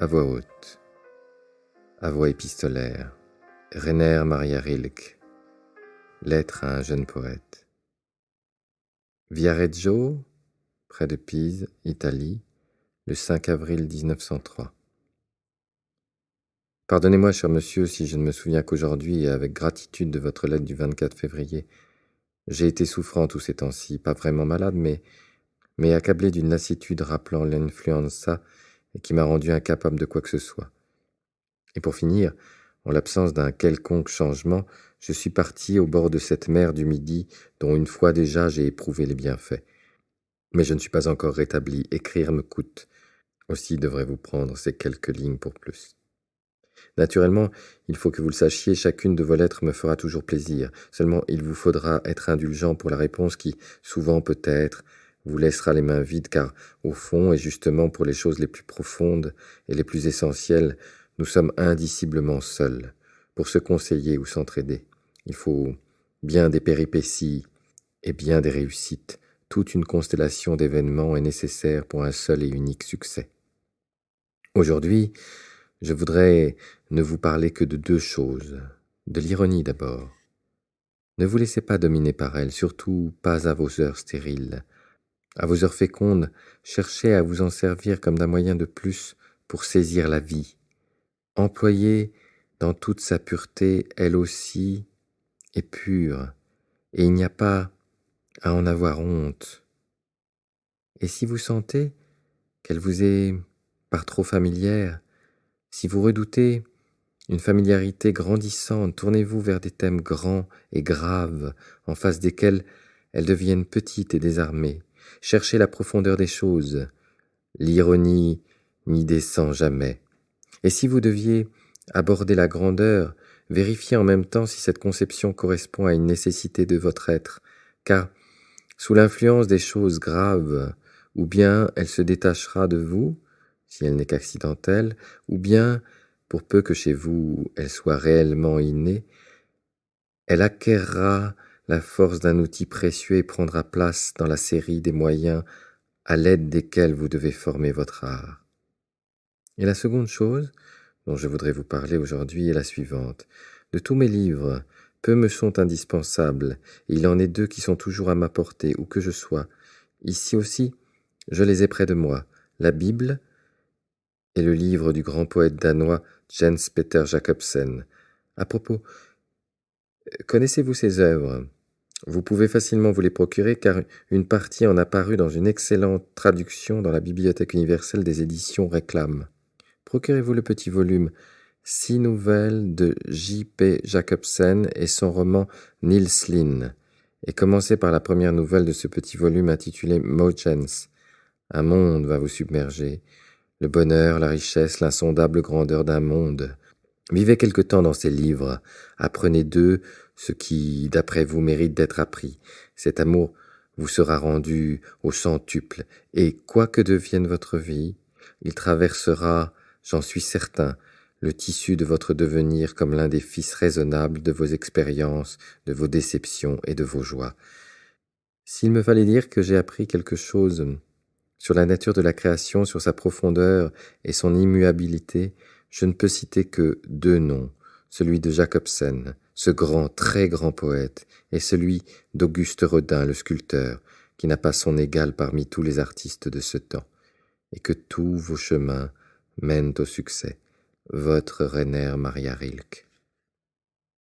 à voix haute, à voix épistolaire. Rainer Maria Rilke, lettre à un jeune poète. Viareggio, près de Pise, Italie, le 5 avril 1903. Pardonnez-moi, cher monsieur, si je ne me souviens qu'aujourd'hui et avec gratitude de votre lettre du 24 février. J'ai été souffrant tous ces temps-ci, pas vraiment malade, mais accablé d'une lassitude rappelant l'influenza et qui m'a rendu incapable de quoi que ce soit. Et pour finir, en l'absence d'un quelconque changement, je suis parti au bord de cette mer du Midi dont une fois déjà j'ai éprouvé les bienfaits. Mais je ne suis pas encore rétabli, écrire me coûte. Aussi devrez-vous prendre ces quelques lignes pour plus. Naturellement, il faut que vous le sachiez, chacune de vos lettres me fera toujours plaisir. Seulement, il vous faudra être indulgent pour la réponse qui, souvent peut-être, vous laissera les mains vides, car, au fond, et justement pour les choses les plus profondes et les plus essentielles, nous sommes indiciblement seuls. Pour se conseiller ou s'entraider, il faut bien des péripéties et bien des réussites. Toute une constellation d'événements est nécessaire pour un seul et unique succès. Aujourd'hui, je voudrais ne vous parler que de deux choses. De l'ironie d'abord. Ne vous laissez pas dominer par elle, surtout pas à vos heures stériles. À vos heures fécondes, cherchez à vous en servir comme d'un moyen de plus pour saisir la vie. Employée dans toute sa pureté, elle aussi est pure, et il n'y a pas à en avoir honte. Et si vous sentez qu'elle vous est par trop familière, si vous redoutez une familiarité grandissante, tournez-vous vers des thèmes grands et graves, en face desquels elles deviennent petites et désarmées. Cherchez la profondeur des choses. L'ironie n'y descend jamais. Et si vous deviez aborder la grandeur, vérifiez en même temps si cette conception correspond à une nécessité de votre être, car, sous l'influence des choses graves, ou bien elle se détachera de vous, si elle n'est qu'accidentelle, ou bien, pour peu que chez vous elle soit réellement innée, elle acquerra la force d'un outil précieux et prendra place dans la série des moyens à l'aide desquels vous devez former votre art. Et la seconde chose dont je voudrais vous parler aujourd'hui est la suivante. De tous mes livres, peu me sont indispensables, et il en est deux qui sont toujours à ma portée, où que je sois. Ici aussi, je les ai près de moi, la Bible et le livre du grand poète danois Jens Peter Jacobsen. À propos, connaissez-vous ces œuvres ? Vous pouvez facilement vous les procurer car une partie en a paru dans une excellente traduction dans la Bibliothèque universelle des éditions Réclame. Procurez-vous le petit volume 6 nouvelles de J.P. Jacobsen et son roman Nils Linn, et commencez par la première nouvelle de ce petit volume intitulé Mogens. Un monde va vous submerger. Le bonheur, la richesse, l'insondable grandeur d'un monde. Vivez quelque temps dans ces livres, apprenez d'eux ce qui, d'après vous, mérite d'être appris. Cet amour vous sera rendu au centuple, et quoi que devienne votre vie, il traversera, j'en suis certain, le tissu de votre devenir comme l'un des fils raisonnables de vos expériences, de vos déceptions et de vos joies. S'il me fallait dire que j'ai appris quelque chose sur la nature de la création, sur sa profondeur et son immuabilité, je ne peux citer que deux noms, celui de Jacobsen, ce grand, très grand poète, et celui d'Auguste Rodin, le sculpteur, qui n'a pas son égal parmi tous les artistes de ce temps, et que tous vos chemins mènent au succès. Votre Rainer Maria Rilke.